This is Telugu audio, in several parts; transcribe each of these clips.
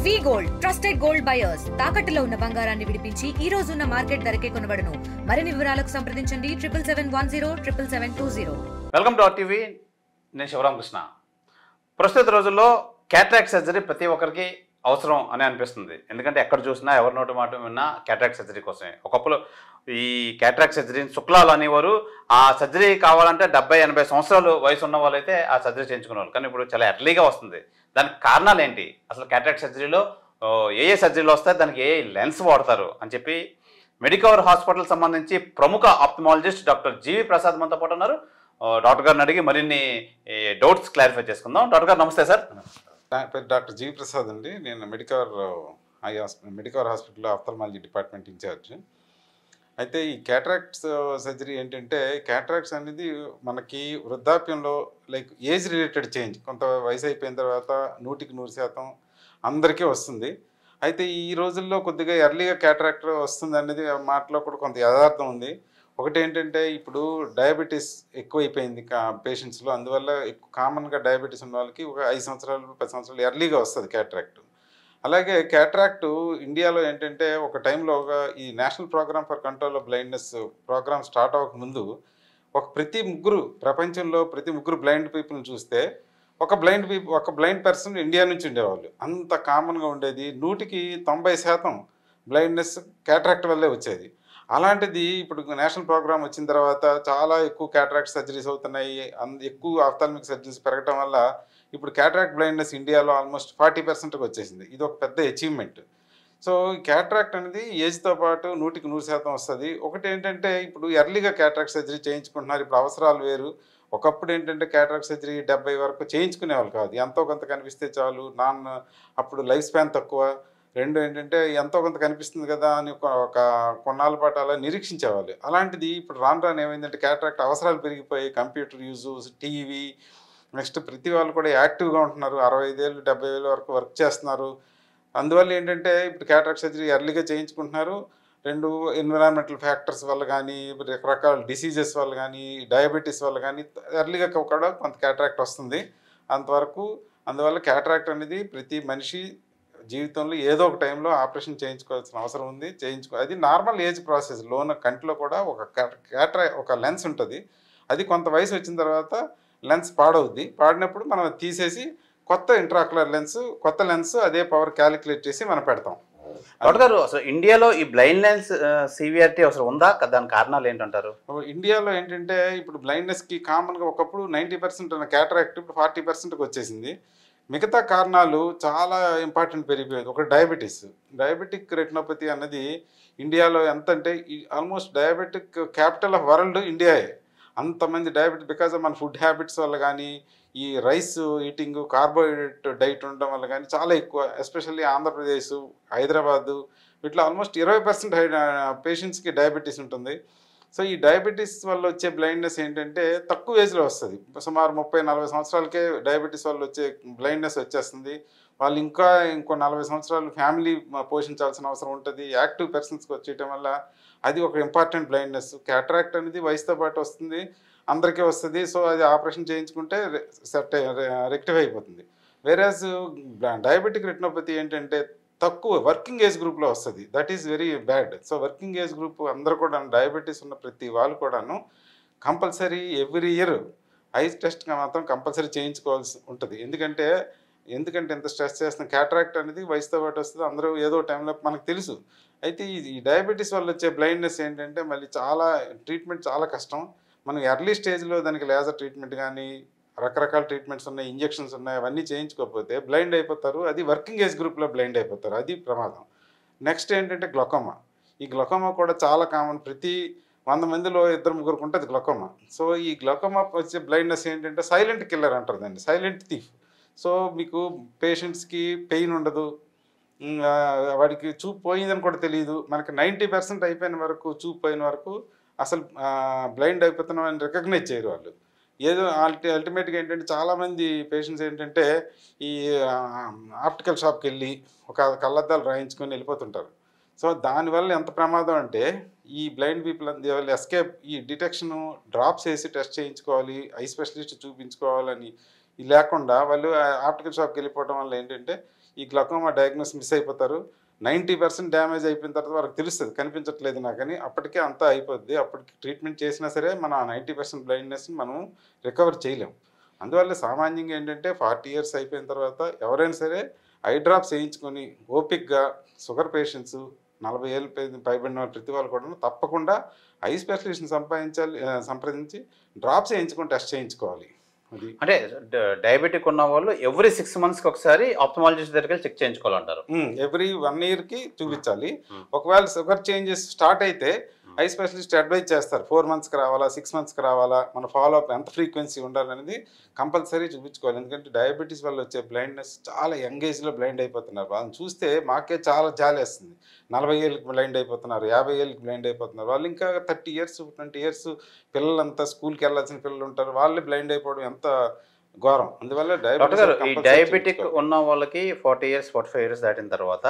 వి గోల్డ్ ట్రస్టెడ్ గోల్డ్ బయర్స్ తాకట్టులో ఉన్న బంగారాన్ని విడిపించి ఈ రోజు ఉన్న మార్కెట్ ధరకే కొనబడును. మరిన్ని వివరాలకు సంప్రదించండి 7771077720. Welcome to TV. నేను శివరామకృష్ణ. ప్రస్తుత రోజుల్లో క్యాటరాక్ట్ సర్జరీ ప్రతి ఒక్కరికి అవసరం అని అనిపిస్తుంది. ఎందుకంటే ఎక్కడ చూసినా ఎవరి నోటి మాట విన్నా క్యాటరాక్ట్ సర్జరీ కోసమే. ఒకప్పుడు ఈ క్యాటరాక్ట్ సర్జరీని శుక్లాలు అనేవారు. ఆ సర్జరీ కావాలంటే 70-80 సంవత్సరాలు వయసు ఉన్న వాళ్ళైతే ఆ సర్జరీ చేయించుకునేవాళ్ళు. కానీ ఇప్పుడు చాలా ఎర్లీగా వస్తుంది. దానికి కారణాలు ఏంటి, అసలు క్యాటరాక్ట్ సర్జరీలో ఏ సర్జరీలు వస్తాయి, దానికి ఏ లెన్స్ వాడతారు అని చెప్పి మెడికవర్ హాస్పిటల్ సంబంధించి ప్రముఖ ఆప్థమాలజిస్ట్ డాక్టర్ జీవి ప్రసాద్ మనతో పాటు ఉన్నారు. డాక్టర్ గారిని అడిగి మరిన్ని డౌట్స్ క్లారిఫై చేసుకుందాం. డాక్టర్ గారు నమస్తే సార్. డాక్టర్ జీవి ప్రసాద్ అండి. నేను మెడికవర్ హాస్పిటల్లో ఆప్థమాలజీ డిపార్ట్మెంట్ ఇన్ఛార్జ్. అయితే ఈ క్యాటరాక్ట్స్ సర్జరీ ఏంటంటే, క్యాటరాక్ట్స్ అనేది మనకి వృద్ధాప్యంలో లైక్ ఏజ్ రిలేటెడ్ చేంజ్, కొంత వయసు అయిపోయిన తర్వాత 100% అందరికీ వస్తుంది. అయితే ఈ రోజుల్లో కొద్దిగా ఎర్లీగా క్యాటరాక్ట్ వస్తుంది అనేది మాటలో కూడా కొంత యథార్థం ఉంది. ఒకటి ఏంటంటే, ఇప్పుడు డయాబెటీస్ ఎక్కువైపోయింది పేషెంట్స్లో. అందువల్ల కామన్గా డయాబెటీస్ ఉన్న వాళ్ళకి ఒక 5 సంవత్సరాలు 10 సంవత్సరాలు ఎర్లీగా వస్తుంది క్యాటరాక్ట్. అలాగే క్యాటరాక్ట్ ఇండియాలో ఏంటంటే, ఒక టైంలో ఈ national program for control of blindness program start అవ్వకముందు ప్రపంచంలో ప్రతి ముగ్గురు బ్లైండ్ పీపుల్ని చూస్తే ఒక బ్లైండ్ పర్సన్ ఇండియా నుంచి ఉండేవాళ్ళు. అంత కామన్గా ఉండేది. 100% బ్లైండ్నెస్ క్యాటరాక్ట్ వల్లే వచ్చేది. అలాంటిది ఇప్పుడు నేషనల్ ప్రోగ్రామ్ వచ్చిన తర్వాత చాలా ఎక్కువ క్యాటరాక్ట్ సర్జరీస్ అవుతున్నాయి. ఎక్కువ ఆప్థాల్మిక్ సర్జరీస్ పెరగడం వల్ల ఇప్పుడు క్యాటరాక్ట్ బ్లైండ్నెస్ ఇండియాలో ఆల్మోస్ట్ 40%కి వచ్చేసింది. ఇది ఒక పెద్ద అచీవ్మెంట్. సో క్యాటరాక్ట్ అనేది ఏజ్తో పాటు 100% వస్తుంది. ఒకటి ఏంటంటే, ఇప్పుడు ఎర్లీగా క్యాటరాక్ట్ సర్జరీ చేయించుకుంటున్నారు. ఇప్పుడు అవసరాలు వేరు. ఒకప్పుడు ఏంటంటే క్యాటరాక్ట్ సర్జరీ 70 వరకు చేయించుకునేవాళ్ళు కాదు. ఎంతో కొంత కనిపిస్తే చాలు. అప్పుడు లైఫ్ స్పాన్ తక్కువ. రెండు ఏంటంటే, ఎంతో కొంత కనిపిస్తుంది కదా అని ఒక కొన్నాళ్ళ పాటు అలా నిరీక్షించేవాళ్ళు. అలాంటిది ఇప్పుడు రాను ఏమైందంటే, క్యాటరాక్ట్ అవసరాలు పెరిగిపోయి కంప్యూటర్ యూజు, టీవీ, నెక్స్ట్ ప్రతి వాళ్ళు కూడా యాక్టివ్గా ఉంటున్నారు. 65 ఏళ్ళు 70 ఏళ్ళ వరకు వర్క్ చేస్తున్నారు. అందువల్ల ఏంటంటే, ఇప్పుడు క్యాటరాక్ట్ సర్జరీ ఎర్లీగా చేయించుకుంటున్నారు. ఎన్విరాన్మెంటల్ ఫ్యాక్టర్స్ వల్ల కానీ, రకరకాల డిసీజెస్ వల్ల కానీ, డయాబెటీస్ వల్ల కానీ ఎర్లీగా కూడా కొంత క్యాటరాక్ట్ వస్తుంది. అందువల్ల క్యాటరాక్ట్ అనేది ప్రతి మనిషి జీవితంలో ఏదో ఒక టైంలో ఆపరేషన్ చేయించుకోవాల్సిన అవసరం ఉంది. అది నార్మల్ ఏజ్ ప్రాసెస్. కంటిలో కూడా ఒక లెన్స్ ఉంటుంది. అది కొంత వయసు వచ్చిన తర్వాత లెన్స్ పాడవుద్ది. పాడినప్పుడు మనం తీసేసి కొత్త కొత్త లెన్స్ అదే పవర్ క్యాలిక్యులేట్ చేసి మనం పెడతాం. డాక్టర్ గారు, అసలు ఇండియాలో ఈ బ్లైండ్నెస్ సివియారిటీ అసలు ఉందా? దాని కారణాలు ఏంటంటారు? ఇండియాలో ఏంటంటే, ఇప్పుడు బ్లైండ్నెస్కి కామన్గా ఒకప్పుడు 90% ఉన్న క్యాటరాక్ట్ ఇప్పుడు 40%కి వచ్చేసింది. మిగతా కారణాలు చాలా ఇంపార్టెంట్ పెరిగిపోయేది. ఒక డయాబెటిక్ రెటినోపతి అన్నది ఇండియాలో ఎంత అంటే, almost diabetic capital of world ఇండియాయే. అంతమంది డయాబెటిక్ బికాజ్ ఆఫ్ మన ఫుడ్ హ్యాబిట్స్ వల్ల కానీ, ఈ రైస్ ఈటింగ్, కార్బోహైడ్రేట్ డైట్ ఉండడం వల్ల కానీ చాలా ఎక్కువ. ఎస్పెషల్లీ ఆంధ్రప్రదేశ్, హైదరాబాదు, వీటిలో ఆల్మోస్ట్ 20% పేషెంట్స్కి డయాబెటీస్ ఉంటుంది. సో ఈ డయాబెటీస్ వల్ల వచ్చే బ్లైండ్నెస్ ఏంటంటే, తక్కువ ఏజ్లో వస్తుంది. సుమారు 30-40 సంవత్సరాలకే డయాబెటీస్ వల్ల వచ్చే బ్లైండ్నెస్ వచ్చేస్తుంది. వాళ్ళు ఇంకో 40 సంవత్సరాలు ఫ్యామిలీ పోషించాల్సిన అవసరం ఉంటుంది. యాక్టివ్ పర్సన్స్కి వచ్చేయటం వల్ల అది ఒక ఇంపార్టెంట్ బ్లైండ్నెస్. క్యాటరాక్ట్ అనేది వయసుతో పాటు వస్తుంది, అందరికీ వస్తుంది. సో అది ఆపరేషన్ చేయించుకుంటే రెక్టిఫై అయిపోతుంది. వేరేస్ డయాబెటిక్ రెటినోపతి ఏంటంటే, తక్కువ వర్కింగ్ ఏజ్ గ్రూప్లో వస్తుంది. That is very bad. So working age group అందరూ కూడా, డయాబెటీస్ ఉన్న ప్రతి వాళ్ళు కూడాను కంపల్సరీ ఎవ్రీ ఇయర్ ఐస్ టెస్ట్గా మాత్రం కంపల్సరీ చేయించుకోవాల్సి ఉంటుంది. ఎందుకంటే ఇంత స్ట్రెస్ చేస్తున్న క్యాటరాక్ట్ అనేది వయసుతో పాటు వస్తుంది. అందరూ ఏదో టైంలో మనకు తెలుసు. అయితే ఈ డయాబెటీస్ వల్ల వచ్చే బ్లైండ్నెస్ ఏంటంటే, మళ్ళీ ట్రీట్మెంట్ చాలా కష్టం. మనం ఎర్లీ స్టేజ్లో దానికి లేజర్ ట్రీట్మెంట్ కానీ, రకరకాల ట్రీట్మెంట్స్ ఉన్నాయి, ఇంజెక్షన్స్ ఉన్నాయి, అవన్నీ చేయించుకోకపోతే బ్లైండ్ అయిపోతారు. అది వర్కింగ్ ఏజ్ గ్రూప్లో బ్లైండ్ అయిపోతారు. అది ప్రమాదం. నెక్స్ట్ ఏంటంటే గ్లకోమా. ఈ గ్లకోమా కూడా చాలా కామన్. ప్రతి 100 మందిలో 2-3 ఉంటుంది గ్లకోమా. సో ఈ గ్లకోమా వచ్చే బ్లైండ్నెస్ ఏంటంటే, సైలెంట్ కిల్లర్ అంటారు దాన్ని, సైలెంట్ థీఫ్. సో మీకు పేషెంట్స్కి పెయిన్ ఉండదు, వాడికి చూపు పోయిందని కూడా తెలియదు. మనకి 90% అయిపోయిన వరకు, చూపు పోయిన వరకు అసలు బ్లైండ్ అయిపోతున్నాం అని రికగ్నైజ్ చేయరు వాళ్ళు. ఏదో అల్టిమేట్గా ఏంటంటే, చాలామంది పేషెంట్స్ ఏంటంటే, ఈ ఆప్టికల్ షాప్కి వెళ్ళి ఒక కళ్ళద్దాలు రాయించుకొని వెళ్ళిపోతుంటారు. సో దానివల్ల ఎంత ప్రమాదం అంటే, ఈ బ్లైండ్ పీపుల్ వాళ్ళు ఎస్కేప్, ఈ డిటెక్షను డ్రాప్స్ వేసి టెస్ట్ చేయించుకోవాలి, ఐ స్పెషలిస్ట్ చూపించుకోవాలని లేకుండా వాళ్ళు ఆప్టికల్ షాప్కి వెళ్ళిపోవడం వల్ల ఏంటంటే, ఈ గ్లకోమా డయాగ్నోస్ మిస్ అయిపోతారు. 90% డ్యామేజ్ అయిపోయిన తర్వాత వాళ్ళకి తెలుస్తుంది కనిపించట్లేదు నాకని, అప్పటికే అంతా అయిపోద్ది. అప్పటికి ట్రీట్మెంట్ చేసినా సరే మనం ఆ 90% బ్లైండ్నెస్ని మనం రికవర్ చేయలేం. అందువల్ల సామాన్యంగా ఏంటంటే 40 ఇయర్స్ అయిపోయిన తర్వాత ఎవరైనా సరే ఐ డ్రాప్స్ వేయించుకొని ఓపిక్గా, షుగర్ పేషెంట్స్ 40 ఏళ్ళు పైబడిన వాళ్ళు ప్రతి వాళ్ళు కూడా తప్పకుండా ఐ స్పెషలిస్ట్ని సంప్రదించి డ్రాప్స్ వేయించుకొని టెస్ట్ చేయించుకోవాలి. అది అంటే డయాబెటిక్ ఉన్న వాళ్ళు ఎవ్రీ 6 monthsకి ఒకసారి ఆప్థమాలజిస్ట్ దగ్గరికి వెళ్ళి చెక్ చేయించుకోవాలంటారు. ఎవ్రీ 1 yearకి చూపించాలి. ఒకవేళ షుగర్ చేంజెస్ స్టార్ట్ అయితే ఐ స్పెషలిస్ట్ అడ్వైజ్ చేస్తారు 4 monthsకి రావాలా, 6 monthsకి రావాలా, మన ఫాలోఅప్ ఎంత ఫ్రీక్వెన్సీ ఉండాలనేది కంపల్సరీ చూపించుకోవాలి. ఎందుకంటే డయాబెటీస్ వల్ల వచ్చే బ్లైండ్నెస్ చాలా యంగ్ ఏజ్లో బ్లైండ్ అయిపోతున్నారు. వాళ్ళని చూస్తే మాకే చాలా జాలేస్తుంది. 40 ఏళ్ళకి బ్లైండ్ అయిపోతున్నారు, 50 ఏళ్ళకి బ్లైండ్ అయిపోతున్నారు. వాళ్ళు ఇంకా 30 years 20 years పిల్లలంతా స్కూల్కి వెళ్ళాల్సిన పిల్లలు ఉంటారు, వాళ్ళే బ్లైండ్ అయిపోవడం ఎంత ఘోరం. అందువల్ల డాక్టర్ గారు ఈ డయాబెటిక్ ఉన్న వాళ్ళకి 40 years 45 years దాటిన తర్వాత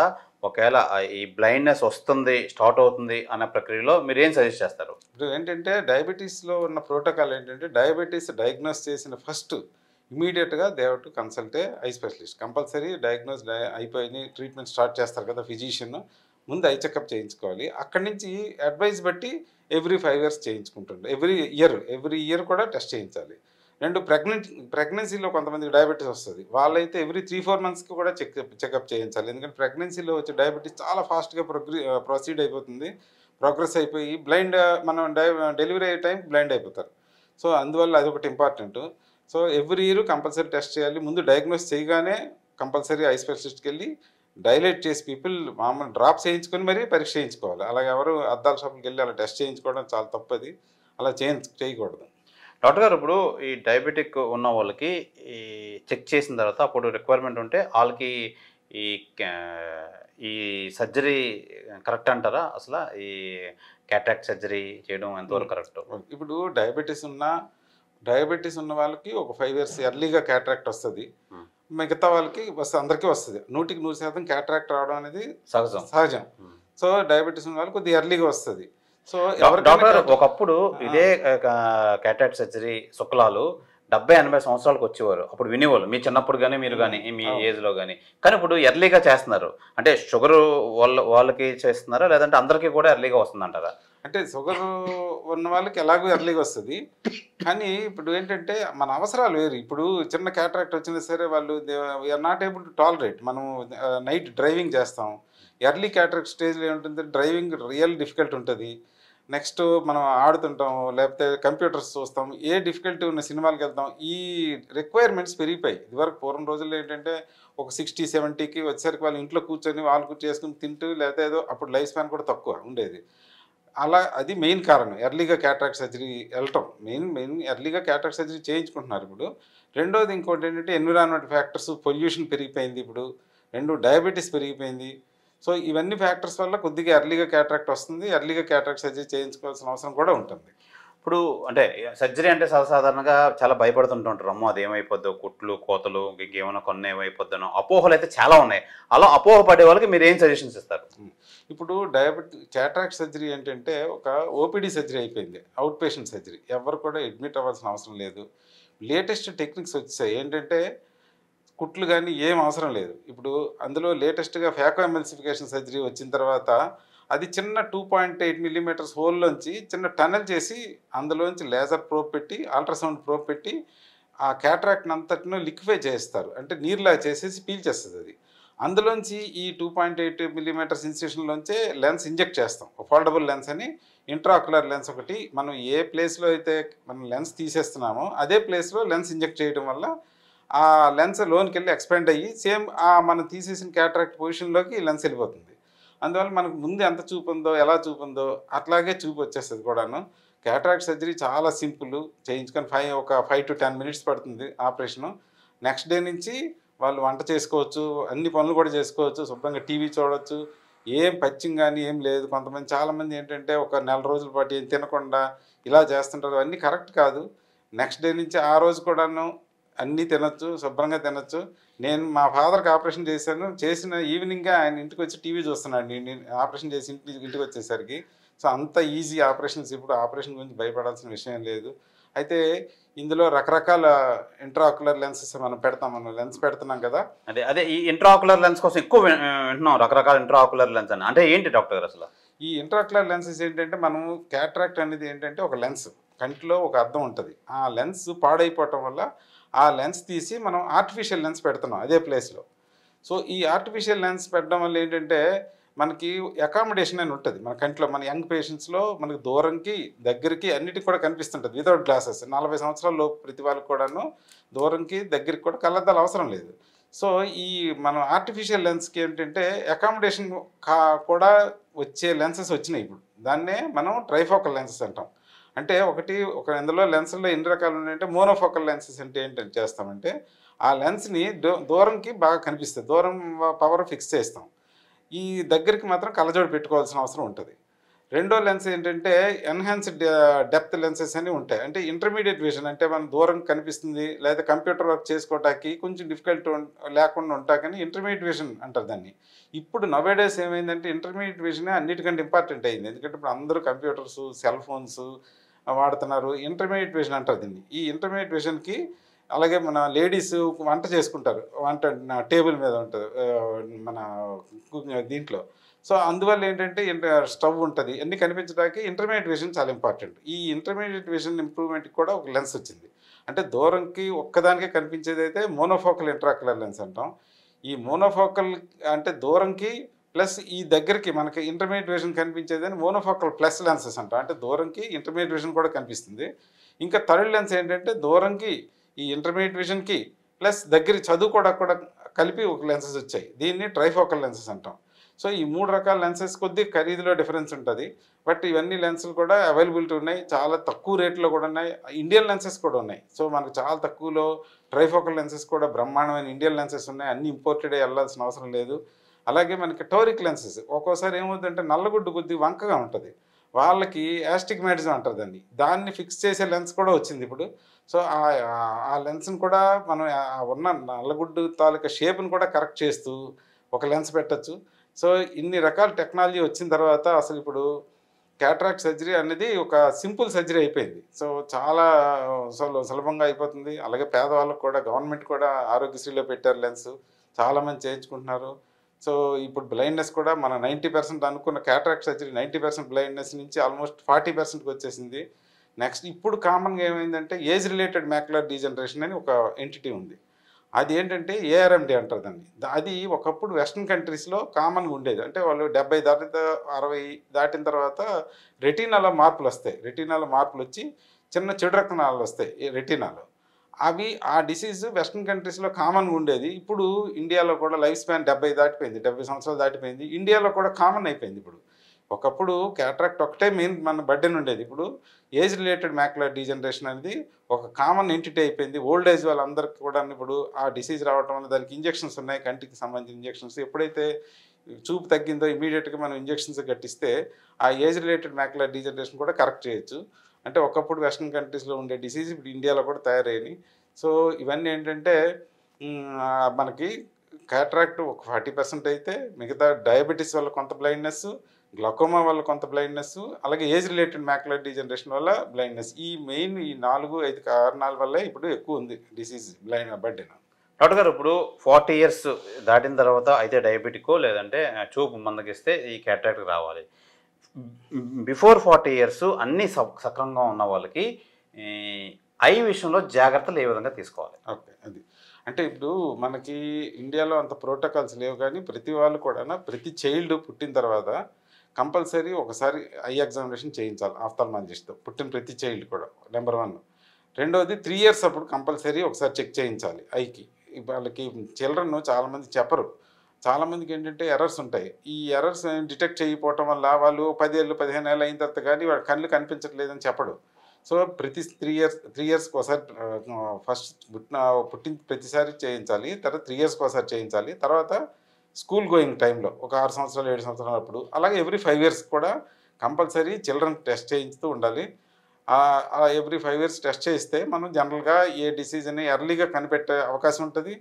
ఒకవేళ ఈ బ్లైండ్నెస్ వస్తుంది, స్టార్ట్ అవుతుంది అనే ప్రక్రియలో మీరు ఏం సజెస్ట్ చేస్తారు? ఇప్పుడు ఏంటంటే డయాబెటీస్లో ఉన్న ప్రోటోకాల్ ఏంటంటే డయాబెటీస్ డయాగ్నోస్ చేసిన ఫస్ట్ ఇమీడియట్గా they have to consult I specialist. Compulsory diagnose అయిపోయి ట్రీట్మెంట్ స్టార్ట్ చేస్తారు కదా ఫిజిషియన్, ముందు ఐ చెకప్ చేయించుకోవాలి. అక్కడి నుంచి అడ్వైస్ బట్టి ఎవ్రీ 5 years చేయించుకుంటుండే, ఎవ్రీ ఇయర్ కూడా టెస్ట్ చేయించాలి. రెండు ప్రెగ్నెన్సీలో కొంతమందికి డయాబెటీస్ వస్తుంది, వాళ్ళైతే ఎవ్రీ 3-4 monthsకి కూడా చెకప్ చేయించాలి. ఎందుకంటే ప్రెగ్నెన్సీలో వచ్చే డయాబెటీస్ చాలా ఫాస్ట్గా ప్రొసీడ్ అయిపోతుంది, ప్రోగ్రెస్ అయిపోయి బ్లైండ్ మనం డెలివరీ అయ్యే టైం బ్లైండ్ అయిపోతారు. సో అందువల్ల అది ఒకటి important. So every year compulsory test చేయాలి. ముందు డయాగ్నోస్ చేయగానే కంపల్సరీ ఐ స్పెషలిస్ట్కి వెళ్ళి డైలేట్ చేసి పీపుల్ మామూలు డ్రాప్స్ చేయించుకొని మరీ పరీక్ష చేయించుకోవాలి. అలాగే ఎవరు అద్దాల షాపుకి వెళ్ళి అలా టెస్ట్ చేయించుకోవడం చాలా తప్పది, అలా చేయకూడదు. డాక్టర్ గారు ఇప్పుడు ఈ డయాబెటిక్ ఉన్న వాళ్ళకి ఈ చెక్ చేసిన తర్వాత అప్పుడు రిక్వైర్మెంట్ ఉంటే వాళ్ళకి ఈ ఈ సర్జరీ కరెక్ట్ అంటారా? అసలు ఈ క్యాట్రాక్ట్ సర్జరీ చేయడం ఎంతవరకు కరెక్ట్? ఇప్పుడు డయాబెటీస్ ఉన్న వాళ్ళకి ఒక 5 years ఎర్లీగా క్యాట్రాక్ట్ వస్తుంది. మిగతా వాళ్ళకి అందరికీ వస్తుంది. 100% క్యాట్రాక్ట్ రావడం అనేది సహజం. సో డయాబెటీస్ ఉన్న వాళ్ళకి కొద్దిగా ఎర్లీగా వస్తుంది. సో డాక్టర్ ఒకప్పుడు ఇదే క్యాట్రాక్ట్ సర్జరీ శుక్లాలు 70-80 సంవత్సరాలకు వచ్చేవారు. అప్పుడు వినేవాళ్ళు, మీ చిన్నప్పుడు కానీ మీరు కానీ మీ ఏజ్లో కానీ. కానీ ఇప్పుడు ఎర్లీగా చేస్తున్నారు. అంటే షుగర్ వాళ్ళకి చేస్తున్నారా, లేదంటే అందరికీ కూడా ఎర్లీగా వస్తుందంటారా? అంటే షుగర్ ఉన్న వాళ్ళకి ఎలాగో ఎర్లీగా వస్తుంది, కానీ ఇప్పుడు ఏంటంటే మన అవసరాలు వేరు. ఇప్పుడు చిన్న క్యాట్రాక్ట్ వచ్చినా సరే వాళ్ళు we are not able to tolerate. మనం నైట్ డ్రైవింగ్ చేస్తాం, ఎర్లీ క్యాట్రాక్ట్ స్టేజ్లో ఏముంటుంది, డ్రైవింగ్ రియల్ డిఫికల్ట్ ఉంటుంది. నెక్స్ట్ మనం ఆడుతుంటాం, లేకపోతే కంప్యూటర్స్ చూస్తాం, ఏ డిఫికల్టీ ఉన్న సినిమాలకు వెళ్తాం. ఈ రిక్వైర్మెంట్స్ పెరిగిపోయి. ఇదివరకు పూర్వం రోజుల్లో ఏంటంటే ఒక 60-70కి వచ్చేసరికి వాళ్ళు ఇంట్లో కూర్చొని వాళ్ళు చేసుకుని తింటూ, లేకపోతే ఏదో అప్పుడు లైఫ్ స్పాన్ కూడా తక్కువ ఉండేది. అలా అది మెయిన్ కారణం ఎర్లీగా క్యాట్రాక్ట్ సర్జరీ వెళ్ళటం. మెయిన్ ఎర్లీగా క్యాట్రాక్ట్ సర్జరీ చేయించుకుంటున్నారు ఇప్పుడు. రెండోది ఇంకోటి ఏంటంటే ఎన్విరాన్మెంట్ ఫ్యాక్టర్స్, పొల్యూషన్ పెరిగిపోయింది ఇప్పుడు. డయాబెటీస్ పెరిగిపోయింది. సో ఇవన్నీ ఫ్యాక్టర్స్ వల్ల కొద్దిగా ఎర్లీగా క్యాట్రాక్ట్ వస్తుంది. ఎర్లీగా క్యాట్రాక్ట్ సర్జరీ చేయించుకోవాల్సిన అవసరం కూడా ఉంటుంది. ఇప్పుడు అంటే సర్జరీ అంటే సాధారణంగా చాలా భయపడుతుంటుంటారు. అమ్మో అది ఏమైపోద్దో, కుట్లు కోతలు ఇంకేమైనా కొన్ని ఏమైపోద్దనో అపోహలు అయితే చాలా ఉన్నాయి. అలా అపోహ పడే వాళ్ళకి మీరు ఏం సజెషన్స్ ఇస్తారు? ఇప్పుడు క్యాట్రాక్ట్ సర్జరీ ఏంటంటే ఒక ఓపీడీ సర్జరీ అయిపోయింది, అవుట్ పేషెంట్ సర్జరీ. ఎవరు కూడా అడ్మిట్ అవ్వాల్సిన అవసరం లేదు. లేటెస్ట్ టెక్నిక్స్ వచ్చాయి. ఏంటంటే కుట్లు కానీ ఏం అవసరం లేదు. ఇప్పుడు అందులో లేటెస్ట్గా ఫ్యాకో ఎమల్సిఫికేషన్ సర్జరీ వచ్చిన తర్వాత అది చిన్న 2.8 mm హోల్లోంచి చిన్న టనల్ చేసి అందులోంచి లేజర్ ప్రోబ్ పెట్టి, అల్ట్రాసౌండ్ ప్రోబ్ పెట్టి ఆ క్యాట్రాక్ట్ని అంతటినో లిక్విఫై చేస్తారు. అంటే నీరులా చేసేసి పీల్చేస్తుంది అది. అందులోంచి ఈ 2.8 mm ఇన్స్టిట్యూషన్లోంచే లెన్స్ ఇంజెక్ట్ చేస్తాం. ఫోల్డబుల్ లెన్స్ అని ఇంట్రాక్యులర్ లెన్స్ ఒకటి. మనం ఏ ప్లేస్లో అయితే మనం లెన్స్ తీసేస్తున్నామో అదే ప్లేస్లో లెన్స్ ఇంజెక్ట్ చేయడం వల్ల ఆ లెన్స్ లోనికి వెళ్ళి ఎక్స్పాండ్ అయ్యి సేమ్ మనం తీసేసిన క్యాట్రాక్ట్ పొజిషన్లోకి లెన్స్ వెళ్ళిపోతుంది. అందువల్ల మనకు ముందు ఎంత చూపు ఉందో, ఎలా చూపు ఉందో అట్లాగే చూపు వచ్చేస్తుంది కూడాను. క్యాట్రాక్ట్ సర్జరీ చాలా సింపుల్, చేయించుకొని ఒక 5 to 10 minutes పడుతుంది ఆపరేషను. నెక్స్ట్ డే నుంచి వాళ్ళు వంట చేసుకోవచ్చు, అన్ని పనులు కూడా చేసుకోవచ్చు, శుభ్రంగా టీవీ చూడవచ్చు. ఏం పచ్చిం కానీ ఏం లేదు. చాలామంది ఏంటంటే ఒక 4 రోజుల పాటు ఏం తినకుండా ఇలా చేస్తుంటారు. అన్నీ కరెక్ట్ కాదు. నెక్స్ట్ డే నుంచి ఆ రోజు కూడాను అన్నీ తినొచ్చు, శుభ్రంగా తినొచ్చు. నేను మా ఫాదర్కి ఆపరేషన్ చేసిన ఈవినింగ్గా ఆయన ఇంటికి వచ్చి టీవీ చూస్తున్నాడు. నేను ఆపరేషన్ చేసి ఇంటికి వచ్చేసరికి. సో అంత ఈజీ ఆపరేషన్స్. ఇప్పుడు ఆపరేషన్ గురించి భయపడాల్సిన విషయం లేదు. అయితే ఇందులో రకరకాల ఇంట్రాక్యులర్ లెన్సెస్ మనం లెన్స్ పెడుతున్నాం కదా. అదే ఈ ఇంట్రాక్యులర్ లెన్స్ కోసం ఎక్కువ వింటున్నాం, రకరకాల ఇంట్రాక్యులర్ లెన్స్ అని. అంటే ఏంటి డాక్టర్ గారు అసలు? ఈ ఇంట్రాక్యులర్ లెన్సెస్ ఏంటంటే, మనం క్యాట్రాక్ట్ అనేది ఏంటంటే ఒక లెన్స్, కంటిలో ఒక అద్దం ఉంటుంది. ఆ లెన్స్ పాడైపోవటం వల్ల ఆ లెన్స్ తీసి మనం ఆర్టిఫిషియల్ లెన్స్ పెడుతున్నాం అదే ప్లేస్లో. సో ఈ ఆర్టిఫిషియల్ లెన్స్ పెట్టడం వల్ల ఏంటంటే మనకి అకామిడేషన్ అని ఉంటుంది మన కంటిలో. మన యంగ్ పేషెంట్స్లో మనకి దూరంకి దగ్గరికి అన్నిటికి కూడా కనిపిస్తుంటుంది వితౌట్ గ్లాసెస్. 40 సంవత్సరాల్లో ప్రతి వాళ్ళకి కూడాను దూరంకి దగ్గరికి కూడా కళ్ళద్దాలు అవసరం లేదు. సో ఈ మనం ఆర్టిఫిషియల్ లెన్స్కి ఏంటంటే అకామిడేషన్ కూడా వచ్చే లెన్సెస్ వచ్చినాయి ఇప్పుడు. దాన్నే మనం ట్రైఫోకల్ లెన్సెస్ అంటాం. అంటే ఇందులో లెన్సుల్లో ఎన్ని రకాలు ఉన్నాయంటే, మోనోఫోకల్ లెన్సెస్ అంటే ఏంటంటే చేస్తామంటే ఆ లెన్స్ని దూరంకి బాగా కనిపిస్తుంది, దూరం పవర్ ఫిక్స్ చేస్తాం. ఈ దగ్గరికి మాత్రం కళ్ళజోడు పెట్టుకోవాల్సిన అవసరం ఉంటుంది. రెండో లెన్స్ ఏంటంటే ఎన్హాన్స్డ్ డెప్త్ లెన్సెస్ అని ఉంటాయి. అంటే ఇంటర్మీడియట్ విజన్, అంటే మనం దూరం కనిపిస్తుంది లేదా కంప్యూటర్ వర్క్ చేసుకోవడానికి కొంచెం డిఫికల్ట్ లేకుండా ఉంటాకని ఇంటర్మీడియట్ విజన్ అంటారు దాన్ని. ఇప్పుడు నవేడేస్ ఏమైందంటే ఇంటర్మీడియట్ విజనే అన్నిటికంటే ఇంపార్టెంట్ అయింది. ఎందుకంటే ఇప్పుడు అందరూ కంప్యూటర్స్, సెల్ ఫోన్స్ వాడుతున్నారు. ఇంటర్మీడియట్ విజన్ అంటారు దీన్ని. ఈ ఇంటర్మీడియట్ విజన్కి అలాగే మన లేడీస్ వంట చేసుకుంటారు, వంట టేబుల్ మీద ఉంటుంది మన దీంట్లో. సో అందువల్ల ఏంటంటే స్టవ్ ఉంటుంది, అన్నీ కనిపించడానికి ఇంటర్మీడియట్ విజన్ చాలా ఇంపార్టెంట్. ఈ ఇంటర్మీడియట్ విజన్ ఇంప్రూవ్మెంట్కి కూడా ఒక లెన్స్ వచ్చింది. అంటే దూరంకి ఒక్కదానికే కనిపించేది అయితే మోనోఫోకల్ ఇంట్రాక్యులర్ లెన్స్ అంటాం. ఈ మోనోఫోకల్ అంటే దూరంకి ప్లస్ ఈ దగ్గరికి మనకి ఇంటర్మీడియట్ విజన్ కనిపించేదని మోనోఫోకల్ ప్లస్ లెన్సెస్ అంటాం. అంటే దూరంకి ఇంటర్మీడియట్ విజన్ కూడా కనిపిస్తుంది. ఇంకా థర్డ్ లెన్స్ ఏంటంటే దూరంకి ఈ ఇంటర్మీడియట్ విజన్కి ప్లస్ దగ్గర చదువు కూడా కలిపి ఒక లెన్సెస్ వచ్చాయి. దీన్ని ట్రైఫోకల్ లెన్సెస్ అంటాం. సో ఈ 3 రకాల లెన్సెస్ కొద్ది ఖరీదులో డిఫరెన్స్ ఉంటుంది. బట్ ఇవన్నీ లెన్సులు కూడా అవైలబిలిటీ ఉన్నాయి, చాలా తక్కువ రేట్లో కూడా ఉన్నాయి. ఇండియన్ లెన్సెస్ కూడా ఉన్నాయి. సో మనకు చాలా తక్కువలో ట్రైఫోకల్ లెన్సెస్ కూడా బ్రహ్మాండమైన ఇండియన్ లెన్సెస్ ఉన్నాయి. అన్నీ ఇంపోర్టెడే, వెళ్ళాల్సిన అవసరం లేదు. అలాగే మనకి టోరిక్ లెన్సెస్ ఒక్కోసారి ఏమవుతుందంటే నల్లగుడ్డు కొద్ది వంకగా ఉంటుంది, వాళ్ళకి యాస్టిగ్మాటిజం అంటారు దాన్ని ఫిక్స్ చేసే లెన్స్ కూడా వచ్చింది ఇప్పుడు. సో ఆ లెన్స్ని కూడా మనం ఉన్న నల్లగుడ్డు తాలూకా షేప్ని కూడా కరెక్ట్ చేస్తూ ఒక లెన్స్ పెట్టచ్చు. సో ఇన్ని రకాల టెక్నాలజీ వచ్చిన తర్వాత అసలు ఇప్పుడు క్యాట్రాక్ట్ సర్జరీ అనేది ఒక సింపుల్ సర్జరీ అయిపోయింది. సో చాలా సులభంగా అయిపోతుంది. అలాగే పేదవాళ్ళకు కూడా గవర్నమెంట్ కూడా ఆరోగ్యశ్రీలో పెట్టారు లెన్స్, చాలామంది చేయించుకుంటున్నారు. సో ఇప్పుడు బ్లైండ్నెస్ కూడా మన 90% అనుకున్న క్యాట్రాక్ట్ సర్జరీ 90% బ్లైండ్నెస్ నుంచి ఆల్మోస్ట్ 40%కి వచ్చేసింది. నెక్స్ట్ ఇప్పుడు కామన్గా ఏమైందంటే ఏజ్ రిలేటెడ్ మ్యాక్యులర్ డీజనరేషన్ అని ఒక ఎంటిటీ ఉంది. అది ఏంటంటే ఏఆర్ఎండి అంటారు దాన్ని. అది ఒకప్పుడు వెస్ట్రన్ కంట్రీస్లో కామన్గా ఉండేది. అంటే వాళ్ళు 70 60 దాటిన తర్వాత రెటీనాలో మార్పులు వస్తాయి. రెటీనాలో మార్పులు వచ్చి చిన్న చెడు రక్తనాళాలు వస్తాయి రెటీనాలో. అవి ఆ డిసీజ్ వెస్ట్రన్ కంట్రీస్లో కామన్గా ఉండేది. ఇప్పుడు ఇండియాలో కూడా లైఫ్ స్పాన్ 70 దాటిపోయింది, 70 సంవత్సరాలు దాటిపోయింది. ఇండియాలో కూడా కామన్ అయిపోయింది ఇప్పుడు. ఒకప్పుడు క్యాట్రాక్ట్ ఒకటే మెయిన్ మన బర్డెన్ ఉండేది. ఇప్పుడు ఏజ్ రిలేటెడ్ మ్యాక్యులర్ డీజనరేషన్ అనేది ఒక కామన్ ఎంటిటీ అయిపోయింది. ఓల్డ్ ఏజ్ వాళ్ళందరికీ కూడా ఇప్పుడు ఆ డిసీజ్ రావడం వల్ల దానికి ఇంజెక్షన్స్ ఉన్నాయి, కంటికి సంబంధించిన ఇంజెక్షన్స్. ఎప్పుడైతే చూపు తగ్గిందో ఇమీడియట్గా మనం ఇంజెక్షన్స్ కట్టిస్తే ఆ ఏజ్ రిలేటెడ్ మ్యాక్యులర్ డీజనరేషన్ కూడా కరెక్ట్ చేయొచ్చు. అంటే ఒకప్పుడు వెస్ట్రన్ కంట్రీస్లో ఉండే డిసీజ్ ఇప్పుడు ఇండియాలో కూడా తయారయ్యాయి. సో ఇవన్నీ ఏంటంటే మనకి క్యాట్రాక్ట్ ఒక 40% అయితే మిగతా డయాబెటీస్ వల్ల కొంత బ్లైండ్నెస్, గ్లకోమా వల్ల కొంత బ్లైండ్నెస్, అలాగే ఏజ్ రిలేటెడ్ మ్యాక్యులర్ డీజనరేషన్ వల్ల బ్లైండ్నెస్. ఈ మెయిన్ ఈ 4-5 కారణాల వల్లే ఇప్పుడు ఎక్కువ ఉంది డిసీజ్ బర్డెన్. డాక్టర్ గారు, ఇప్పుడు 40 years దాటిన తర్వాత అయితే డయాబెటికో లేదంటే చూపు మందగిస్తే ఈ క్యాట్రాక్ట్ రావాలి. బిఫోర్ 40 years అన్నీ సక్రమంగా ఉన్న వాళ్ళకి ఐ విషయంలో జాగ్రత్తలు ఏ విధంగా తీసుకోవాలి? ఓకే, అది అంటే ఇప్పుడు మనకి ఇండియాలో అంత ప్రోటోకాల్స్ లేవు, కానీ ప్రతి వాళ్ళు కూడా ప్రతి చైల్డ్ పుట్టిన తర్వాత కంపల్సరీ ఒకసారి ఐ ఎగ్జామినేషన్ చేయించాలి ఆఫ్థాల్మాలజిస్ట్తో, పుట్టిన ప్రతి చైల్డ్ కూడా. నెంబర్ 1. రెండోది 3 years అప్పుడు కంపల్సరీ ఒకసారి చెక్ చేయించాలి ఐకి. వాళ్ళకి చిల్డ్రన్ చాలామంది చెప్పరు, చాలామందికి ఏంటంటే ఎర్రర్స్ ఉంటాయి. ఈ ఎర్రర్స్ డిటెక్ట్ చేయకపోవటం వల్ల వాళ్ళు 10 ఏళ్ళు 15 ఏళ్ళు అయిన తర్వాత కానీ వాడు కళ్ళు కనిపించట్లేదని చెప్పడు. సో ప్రతి 3 yearsకి ఒకసారి ఫస్ట్ పుట్టిన ప్రతిసారి చేయించాలి, తర్వాత 3 yearsకి ఒకసారి చేయించాలి. తర్వాత స్కూల్ గోయింగ్ టైంలో ఒక 6 సంవత్సరాలు 7 సంవత్సరాలు అప్పుడు, అలాగే ఎవ్రీ 5 years కూడా కంపల్సరీ చిల్డ్రన్ టెస్ట్ చేయిస్తూ ఉండాలి. ఎవ్రీ 5 years టెస్ట్ చేయిస్తే మనం జనరల్గా ఏ డిసీజ్ని ఎర్లీగా కనిపెట్టే అవకాశం ఉంటుంది.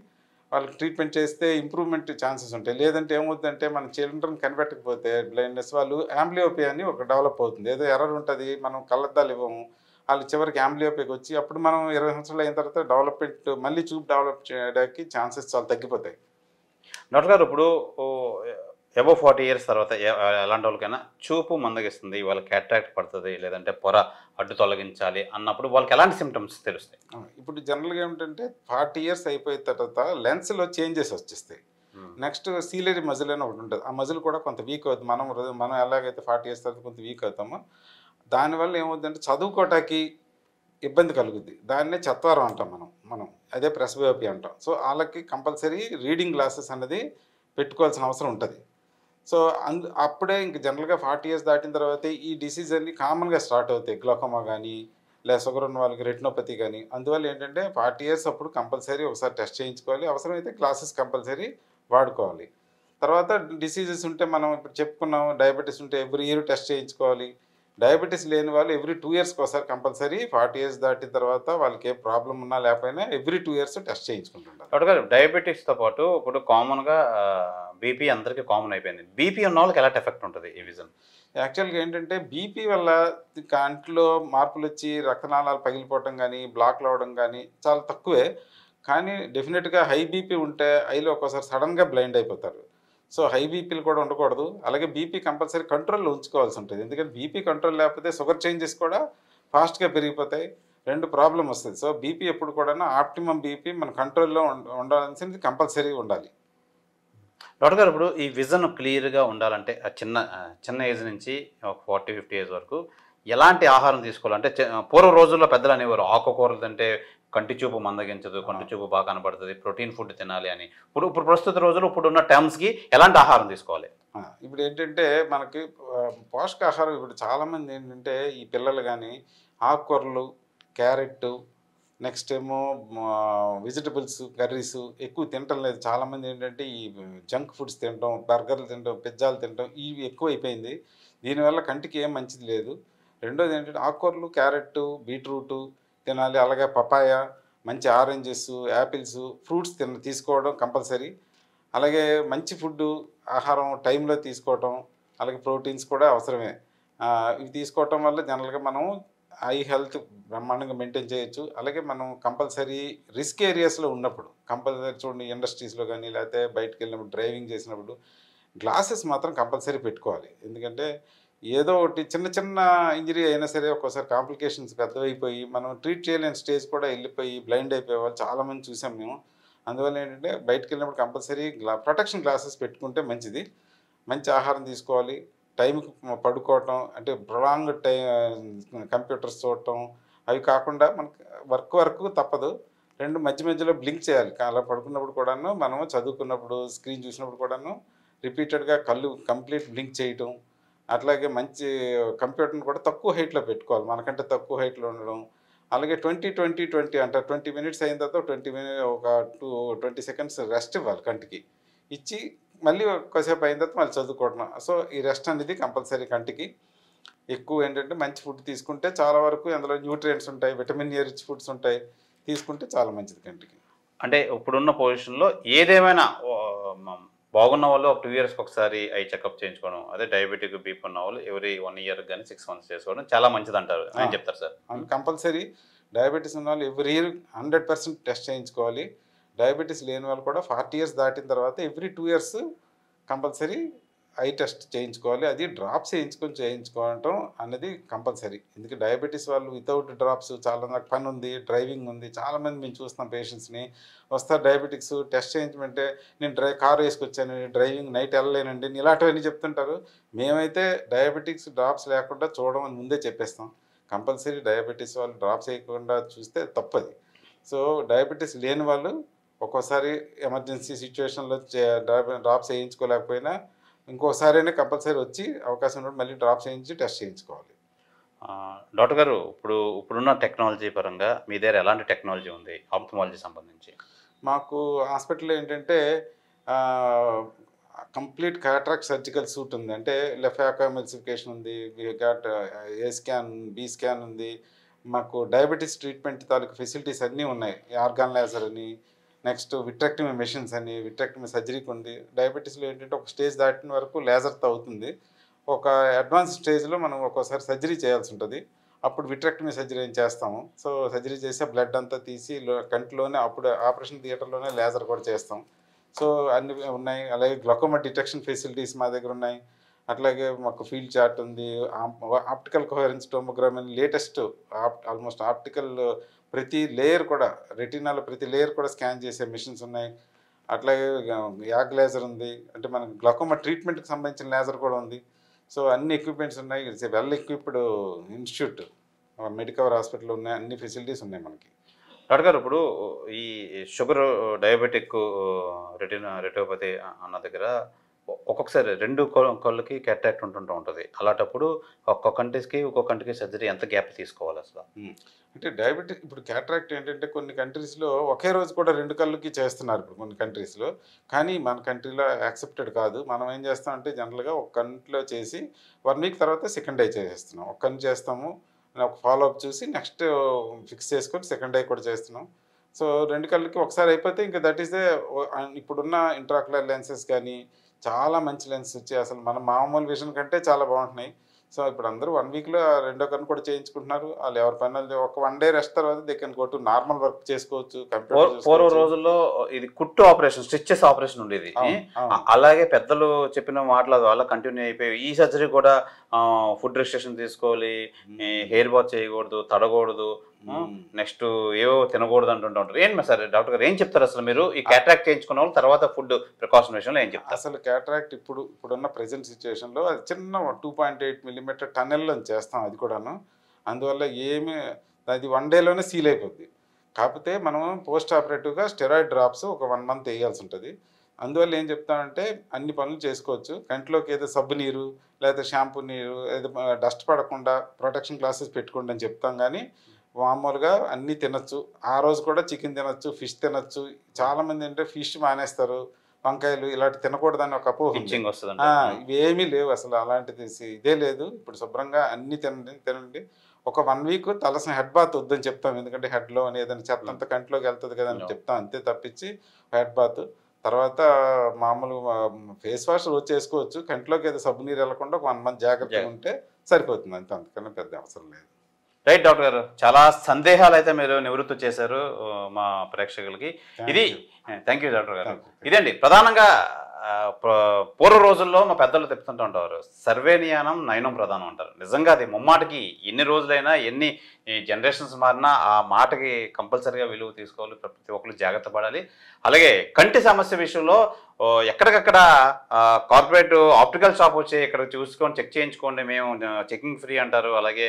వాళ్ళకి ట్రీట్మెంట్ చేస్తే ఇంప్రూవ్మెంట్ ఛాన్సెస్ ఉంటాయి. లేదంటే ఏమవుతుందంటే మన చిల్డ్రన్ కనిపెట్టకపోతే బ్లైండ్నెస్ వాళ్ళు యాంబ్లియోపియా అని ఒక డెవలప్ అవుతుంది. ఏదో ఎర్రర్ ఉంటుంది, మనం కళ్ళద్దాలు ఇవ్వము, వాళ్ళు చివరికి యాంబ్లియోపిక్ వచ్చి అప్పుడు మనం 20 సంవత్సరాలు అయిన తర్వాత డెవలప్మెంట్ మళ్ళీ చూపు డెవలప్ చేయడానికి ఛాన్సెస్ చాలా తగ్గిపోతాయి. డాక్టర్ గారు ఇప్పుడు అబవ్ 40 ఇయర్స్ తర్వాత ఎలాంటి వాళ్ళకైనా చూపు మందగిస్తుంది, వాళ్ళకి క్యాట్రాక్ట్ పడుతుంది, లేదంటే పొర అడ్డు తొలగించాలి అన్నప్పుడు వాళ్ళకి ఎలాంటి సిమ్టమ్స్ తెలుస్తాయి? ఇప్పుడు జనరల్గా ఏమిటంటే 40 ఇయర్స్ అయిపోయిన తర్వాత లెన్స్లో చేంజెస్ వచ్చేస్తాయి. నెక్స్ట్ సీలరీ మజిల్ అని ఒకటి ఉంటుంది. ఆ మజిల్ కూడా కొంత వీక్ అవుతుంది. మనం ఎలాగైతే 40 ఇయర్స్ తర్వాత కొంత వీక్ అవుతామో దానివల్ల ఏమవుతుందంటే చదువుకోవటానికి ఇబ్బంది కలుగుద్ది. దాన్నే చత్వారం అంటాం మనం అదే ప్రెస్బయోపి అంటాం. సో వాళ్ళకి కంపల్సరీ రీడింగ్ గ్లాసెస్ అనేది పెట్టుకోవాల్సిన అవసరం ఉంటుంది. సో అప్పుడే ఇంక జనరల్గా 40 ఇయర్స్ దాటిన తర్వాత ఈ డిసీజ్ అన్ని కామన్గా స్టార్ట్ అవుతాయి. గ్లోకోమా కానీ లేదా షుగర్ ఉన్న వాళ్ళకి రెటినోపతి కానీ. అందువల్ల ఏంటంటే 40 ఇయర్స్ అప్పుడు కంపల్సరీ ఒకసారి టెస్ట్ చేయించుకోవాలి. అవసరమైతే గ్లాసెస్ కంపల్సరీ వాడుకోవాలి. తర్వాత డిసీజెస్ ఉంటే మనం ఇప్పుడు చెప్పుకున్నాం, డయాబెటీస్ ఉంటే ఎవ్రీ ఇయర్ టెస్ట్ చేయించుకోవాలి. డయాబెటీస్ లేని వాళ్ళు ఎవ్రీ 2 ఇయర్స్కి ఒకసారి కంపల్సరీ 40 ఇయర్స్ దాటిన తర్వాత వాళ్ళకి ఏ ప్రాబ్లం ఉన్నా లేకపోయినా ఎవ్రీ 2 ఇయర్స్ టెస్ట్ చేయించుకుంటుంటారు. డాక్టర్ గారు డయాబెటీస్తో పాటు ఇప్పుడు కామన్గా బీపీ అందరికీ కామన్ అయిపోయింది. బీపీ ఉన్న వాళ్ళకి ఎలాంటి ఎఫెక్ట్ ఉంటుంది ఈ విజన్? యాక్చువల్గా ఏంటంటే బీపీ వల్ల కంట్లో మార్పులు వచ్చి రక్తనాళాలు పగిలిపోవటం కానీ బ్లాక్లు అవ్వడం కానీ చాలా తక్కువే. కానీ డెఫినెట్గా హై బీపీ ఉంటే ఐలో ఒక్కోసారి సడన్గా బ్లైండ్ అయిపోతారు. సో హై బీపీలు కూడా ఉండకూడదు. అలాగే బీపీ కంపల్సరీ కంట్రోల్లో ఉంచుకోవాల్సి ఉంటుంది. ఎందుకంటే బీపీ కంట్రోల్ లేకపోతే షుగర్ చేంజెస్ కూడా ఫాస్ట్గా పెరిగిపోతాయి, 2 ప్రాబ్లం వస్తుంది. సో బీపీ ఎప్పుడు కూడా ఆప్టిమం బీపీ మన కంట్రోల్లో ఉండాల్సింది కంపల్సరీ ఉండాలి. డాక్టర్ గారు ఇప్పుడు ఈ విజన్ క్లియర్గా ఉండాలంటే చిన్న ఏజ్ నుంచి ఒక 40-50 ఏజ్ వరకు ఎలాంటి ఆహారం తీసుకోవాలంటే పూర్వ రోజుల్లో పెద్దలు అనేవారు ఆకుకూరలు తింటే కంటి చూపు మందగించదు, కంటి చూపు బాగా కనబడుతుంది, ప్రోటీన్ ఫుడ్ తినాలి అని. ఇప్పుడు ప్రస్తుత రోజుల్లో ఇప్పుడున్న టర్మ్స్కి ఎలాంటి ఆహారం తీసుకోవాలి? ఇప్పుడు ఏంటంటే మనకి పోషకాహారం ఇప్పుడు చాలామంది ఏంటంటే ఈ పిల్లలు కానీ ఆకుకూరలు, క్యారెట్, నెక్స్ట్ ఏమో వెజిటబుల్స్, కర్రీస్ ఎక్కువ తినటం లేదు. చాలామంది ఏంటంటే ఈ జంక్ ఫుడ్స్ తినటం, బర్గర్లు తినటం, పిజ్జాలు తినటం ఇవి ఎక్కువ అయిపోయింది. దీనివల్ల కంటికి ఏం మంచిది లేదు. రెండోది ఏంటంటే ఆకుకూరలు, క్యారెట్, బీట్రూటు తినాలి. అలాగే పపాయ, మంచి ఆరెంజెస్, యాపిల్స్, ఫ్రూట్స్ తీసుకోవడం కంపల్సరీ. అలాగే మంచి ఫుడ్డు ఆహారం టైంలో తీసుకోవటం, అలాగే ప్రోటీన్స్ కూడా అవసరమే. ఇవి తీసుకోవటం వల్ల జనరల్గా మనం ఐ హెల్త్ బ్రహ్మాండంగా మెయింటైన్ చేయొచ్చు. అలాగే మనం కంపల్సరీ రిస్క్ ఏరియాస్లో ఉన్నప్పుడు కంపల్సరీ చూడండి, ఇండస్ట్రీస్లో కానీ లేకపోతే బయటకు వెళ్ళినప్పుడు డ్రైవింగ్ చేసినప్పుడు గ్లాసెస్ మాత్రం కంపల్సరీ పెట్టుకోవాలి. ఎందుకంటే ఏదో ఒకటి చిన్న ఇంజరీ అయినా సరే ఒక్కోసారి కాంప్లికేషన్స్ పెద్దవైపోయి మనం ట్రీట్ చేయలేని స్టేజ్ కూడా వెళ్ళిపోయి బ్లైండ్ అయిపోయే వాళ్ళు చాలామంది చూసాం మేము. అందువల్ల ఏంటంటే బయటకు వెళ్ళినప్పుడు కంపల్సరీ ప్రొటెక్షన్ గ్లాసెస్ పెట్టుకుంటే మంచిది. మంచి ఆహారం తీసుకోవాలి, టైంకి పడుకోవటం, అంటే ప్రొలాంగ్ కంప్యూటర్స్ చూడటం అవి కాకుండా మనకు వర్క్ తప్పదు. 2 మధ్యలో బ్లింక్ చేయాలి. అలా పడుకున్నప్పుడు కూడాను, మనము చదువుకున్నప్పుడు స్క్రీన్ చూసినప్పుడు కూడాను రిపీటెడ్గా కళ్ళు కంప్లీట్ బ్లింక్ చేయటం. అట్లాగే మంచి కంప్యూటర్ని కూడా తక్కువ హైట్లో పెట్టుకోవాలి, మనకంటే తక్కువ హైట్లో ఉండడం. అలాగే 20-20-20 అంటారు. 20 మినిట్స్ అయిన తర్వాత 20 సెకండ్స్ రెస్ట్ ఇవ్వాలి కంటికి. ఇచ్చి మళ్ళీ కొద్దిసేపు అయిన తర్వాత మళ్ళీ చదువుకోవడం. సో ఈ రెస్ట్ అనేది కంపల్సరీ కంటికి. ఎక్కువ ఏంటంటే మంచి ఫుడ్ తీసుకుంటే చాలా వరకు అందులో న్యూట్రియంట్స్ ఉంటాయి, విటమిన్ ఏ రిచ్ ఫుడ్స్ ఉంటాయి, తీసుకుంటే చాలా మంచిది కంటికి. అంటే ఇప్పుడున్న పొజిషన్లో ఏదేమైనా బాగున్న వాళ్ళు ఒక 2 ఇయర్స్కి ఒకసారి ఐ చెకప్ చేయించుకోవడం, అదే డయాబెటిక్ బీపీ ఉన్న వాళ్ళు ఎవ్రీ 1 ఇయర్ కానీ 6 మంత్స్ చేసుకోవడం చాలా మంచిది అంటారు. ఏం చెప్తారు సార్? కంపల్సరీ డయాబెటీస్ ఉన్న వాళ్ళు ఎవ్రీ ఇయర్ 100% టెస్ట్ చేయించుకోవాలి. డయాబెటీస్ లేని వాళ్ళు కూడా 40 ఇయర్స్ దాటిన తర్వాత every 2 years compulsory I test చేయించుకోవాలి. అది డ్రాప్స్ చేయించుకోవటం అనేది కంపల్సరీ. ఎందుకంటే డయాబెటీస్ వాళ్ళు వితౌట్ డ్రాప్స్ చాలా, నాకు పని ఉంది, డ్రైవింగ్ ఉంది, చాలామంది మేము చూస్తున్నాం పేషెంట్స్ని వస్తారు డయాబెటిక్స్ టెస్ట్ చేయించమంటే నేను కారు వేసుకొచ్చాను, డ్రైవింగ్ నైట్ వెళ్ళలేనండి, ఇలాంటివన్నీ చెప్తుంటారు. మేమైతే డయాబెటిక్స్ డ్రాప్స్ లేకుండా చూడమని ముందే చెప్పేస్తాం. కంపల్సరీ డయాబెటీస్ వాళ్ళు డ్రాప్స్ వేయకుండా చూస్తే తప్పది. సో డయాబెటీస్ లేని వాళ్ళు ఒక్కోసారి ఎమర్జెన్సీ సిచ్యువేషన్లో డ్రాప్స్ వేయించుకోలేకపోయినా ఇంకోసారైనా కంపల్సరీ వచ్చి అవకాశం ఉన్నప్పుడు మళ్ళీ డ్రాప్ చేయించి టెస్ట్ చేయించుకోవాలి. డాక్టర్ గారు ఇప్పుడున్న టెక్నాలజీ పరంగా మీ దగ్గర ఎలాంటి టెక్నాలజీ ఉంది ఆప్థమాలజీ సంబంధించి? మాకు హాస్పిటల్లో ఏంటంటే కంప్లీట్ క్యాట్రాక్ట్ సర్జికల్ సూట్ ఉంది. అంటే లెఫ్ట్ ఎమల్సిఫికేషన్ ఉంది, ఏ స్కాన్, బి స్కాన్ ఉంది. మాకు డయాబెటీస్ ట్రీట్మెంట్ తాలూకు ఫెసిలిటీస్ అన్నీ ఉన్నాయి. ఆర్గాన్ లేజర్ అని, నెక్స్ట్ విట్రెక్టమీ మెషిన్స్ అని, విట్రెక్టమీ సర్జరీకి ఉంది. డయాబెటీస్లో ఏంటంటే ఒక స్టేజ్ దాటిన వరకు లేజర్తో అవుతుంది. ఒక అడ్వాన్స్ స్టేజ్లో మనం ఒక్కోసారి సర్జరీ చేయాల్సి ఉంటుంది. అప్పుడు విట్రెక్టమీ సర్జరీ ఏం చేస్తాము. సో సర్జరీ చేస్తే బ్లడ్ అంతా తీసి కంటిలోనే అప్పుడు ఆపరేషన్ థియేటర్లోనే లేజర్ కూడా చేస్తాం. సో అన్ని ఉన్నాయి. అలాగే గ్లకోమా డిటెక్షన్ ఫెసిలిటీస్ మా దగ్గర ఉన్నాయి. అట్లాగే మాకు ఫీల్డ్ చార్ట్ ఉంది. Optical coherence tomogram latest almost optical ప్రతి లేయర్ కూడా రెటీనాలో ప్రతి లేయర్ కూడా స్కాన్ చేసే మిషన్స్ ఉన్నాయి. అట్లాగే యాగ్ లేజర్ ఉంది. అంటే మనకు గ్లకోమా ట్రీట్మెంట్కి సంబంధించిన లేజర్ కూడా ఉంది. సో అన్ని ఎక్విప్మెంట్స్ ఉన్నాయి. It's well equipped institute. Medicover hospital ఉన్నాయి. అన్ని ఫెసిలిటీస్ ఉన్నాయి మనకి. డాక్టర్ గారు, ఇప్పుడు ఈ షుగర్, డయాబెటిక్, రెటినోపతి అన్న దగ్గర ఒక్కొక్కసారి 2 కళ్ళకి క్యాట్రాక్ట్ ఉంటుంటూ ఉంటుంది. అలాంటప్పుడు ఒక్కొక్క కంటికి సర్జరీ ఎంత గ్యాప్ తీసుకోవాలి అసలు? అంటే డయాబెటిక్ ఇప్పుడు క్యాట్రాక్ట్ ఏంటంటే కొన్ని కంట్రీస్లో ఒకే రోజు కూడా 2 కళ్ళకి చేస్తున్నారు ఇప్పుడు కొన్ని కంట్రీస్లో. కానీ మన కంట్రీలో యాక్సెప్టెడ్ కాదు. మనం ఏం చేస్తామంటే జనరల్గా ఒక కంటిలో చేసి 1 వీక్ తర్వాత సెకండ్ ఐ చేసేస్తున్నాం. ఒక కన్ను చేస్తాము, ఒక ఫాలోఅప్ చూసి నెక్స్ట్ ఫిక్స్ చేసుకొని సెకండ్ ఐ కూడా చేస్తున్నాం. సో 2 కళ్ళకి ఒకసారి అయిపోతే ఇంకా దట్ ఈస్ దే. ఇప్పుడున్న ఇంట్రాక్యులర్ లెన్సెస్ కానీ చాలా మంచి లెన్స్ వచ్చి అసలు మన మామూలు విజన్ కంటే చాలా బాగుంటున్నాయి. సో ఇప్పుడు అందరూ 1 వీక్లో 2వ కన్ను కూడా చేయించుకుంటున్నారు. వాళ్ళు ఎవరి పనులు ఒక 1 డే రెస్ట్ తర్వాత they can go to normal work చేసుకోవచ్చు. పూర్వ రోజుల్లో ఇది కుట్టు ఆపరేషన్, స్టిచెస్ ఆపరేషన్ ఉండేది. అలాగే పెద్దలు చెప్పిన మాటలు వల్ల కంటిన్యూ అయిపోయి ఈ సర్జరీ కూడా ఫుడ్ రెస్ట్రిక్షన్ తీసుకోవాలి, హెయిర్ బాత్ చేయకూడదు, తడకూడదు, నెక్స్ట్ ఏవో తినకూడదు అంటుంటారు. ఏంటి సార్ డాక్టర్ గారు ఏం చెప్తారు అసలు మీరు ఈ క్యాట్రాక్ట్ చేయించుకున్న వాళ్ళు తర్వాత ఫుడ్ ప్రికాషన్ విషయంలో ఏం చెప్తారు? అసలు క్యాట్రాక్ట్ ఇప్పుడున్న ప్రెజెంట్ సిచ్యువేషన్లో అది చిన్న 2.8 మిల్లీమీటర్ టన్నెల్లో చేస్తాం. అది కూడాను అందువల్ల అది 1 డేలోనే సీల్ అయిపోద్ది. కాకపోతే మనం పోస్ట్ ఆపరేటివ్గా స్టెరాయిడ్ డ్రాప్స్ ఒక 1 మంత్ వేయాల్సి ఉంటుంది. అందువల్ల ఏం చెప్తామంటే అన్ని పనులు చేసుకోవచ్చు. కంటిలోకి ఏదో సబ్బు నీరు లేదా షాంపూ నీరు ఏదో డస్ట్ పడకుండా ప్రొటెక్షన్ గ్లాసెస్ పెట్టుకోండి అని చెప్తాం. కానీ మామూలుగా అన్నీ తినచ్చు. ఆ రోజు కూడా చికెన్ తినచ్చు, ఫిష్ తినచ్చు. చాలామంది అంటే ఫిష్ మానేస్తారు, వంకాయలు ఇలాంటి తినకూడదని ఒక అపోహ. ఇవేమీ లేవు అసలు, అలాంటిది ఇదే లేదు. ఇప్పుడు శుభ్రంగా అన్నీ తినండి. ఒక 1 వీక్ తలసిన హెడ్ బాత్ వద్దని చెప్తాం. ఎందుకంటే హెడ్లో అని ఏదైనా చెత్త అంతా కంటిలోకి వెళ్తుంది కదా అని చెప్తాం. అంతే తప్పించి హెడ్ బాత్ తర్వాత మామూలు ఫేస్ వాష్ రోజు చేసుకోవచ్చు. కంటిలోకి ఏదో సబ్బు నీరు వెళ్ళకుండా 1 మంత్ జాగ్రత్తగా ఉంటే సరిపోతుంది. అంతకన్నా పెద్ద అవసరం లేదు. రైట్ డాక్టర్ గారు, చాలా సందేహాలు అయితే మీరు నివృత్తి చేశారు మా ప్రేక్షకులకి. ఇది థ్యాంక్ యూ డాక్టర్ గారు. ఇదండి ప్రధానంగా పూర్వ రోజుల్లో మా పెద్దలు చెప్తుంటూ ఉంటారు, సర్వేనియానం నయనం ప్రధానం అంటారు. నిజంగా అది ముమ్మాటికి ఎన్ని రోజులైనా ఎన్ని జనరేషన్స్ మారినా ఆ మాటకి కంపల్సరీగా విలువ తీసుకోవాలి. ప్రతి ఒక్కరు జాగ్రత్త పడాలి. అలాగే కంటి సమస్య విషయంలో ఎక్కడికక్కడ కార్పొరేట్ ఆప్టికల్ షాప్ వచ్చి ఇక్కడ చూసుకొని చెక్ చేయించుకోండి, మేము చెకింగ్ ఫ్రీ అంటారు, అలాగే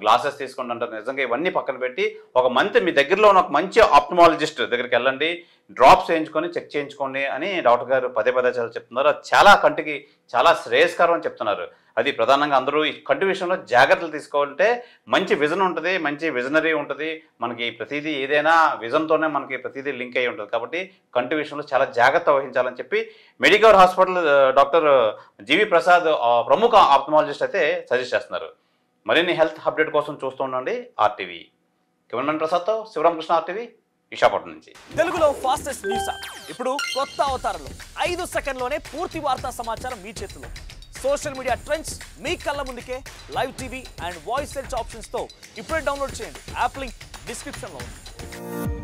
గ్లాసెస్ తీసుకోండి అంటారు. నిజంగా ఇవన్నీ పక్కన పెట్టి ఒక మీ దగ్గరలో ఉన్న ఒక మంచి ఆప్టమాలజిస్ట్ దగ్గరికి వెళ్ళండి, డ్రాప్స్ వేయించుకొని చెక్ చేయించుకోండి అని డాక్టర్ గారు పదే చెప్తున్నారు. అది చాలా కంటికి చాలా శ్రేయస్కరం అని చెప్తున్నారు. అది ప్రధానంగా అందరూ ఈ కంటి విషయంలో జాగ్రత్తలు తీసుకోవాలంటే మంచి విజన్ ఉంటుంది, మంచి విజనరీ ఉంటుంది. మనకి ప్రతిదీ ఏదైనా విజన్తోనే మనకి ప్రతిదీ లింక్ అయి ఉంటుంది. కాబట్టి కంటి విషయంలో చాలా జాగ్రత్త వహించాలని చెప్పి మెడికవర్ హాస్పిటల్ డాక్టర్ జీవి ప్రసాద్ ప్రముఖ ఆప్టమాలజిస్ట్ అయితే సజెస్ట్ చేస్తున్నారు. మరిన్ని హెల్త్ అప్డేట్ కోసం చూస్తూ ఉండండి ఆర్టీవీ. కెమెరామెన్ ప్రసాద్తో శివరామకృష్ణ, ఆర్టీవీ, విశాఖపట్నం నుంచి. తెలుగులో ఫాస్టెస్ట్ న్యూస్ ఇప్పుడు కొత్త అవతారంలో 5 సెకండ్లోనే పూర్తి వార్తా సమాచారం మీ చేతిలో. సోషల్ మీడియా ట్రెండ్స్ మీ కళ్ళ ముందుకే live TV and voice search ఆప్షన్స్తో ఇప్పుడే డౌన్లోడ్ చేయండి. యాప్ లింక్ డిస్క్రిప్షన్లో ఉంది.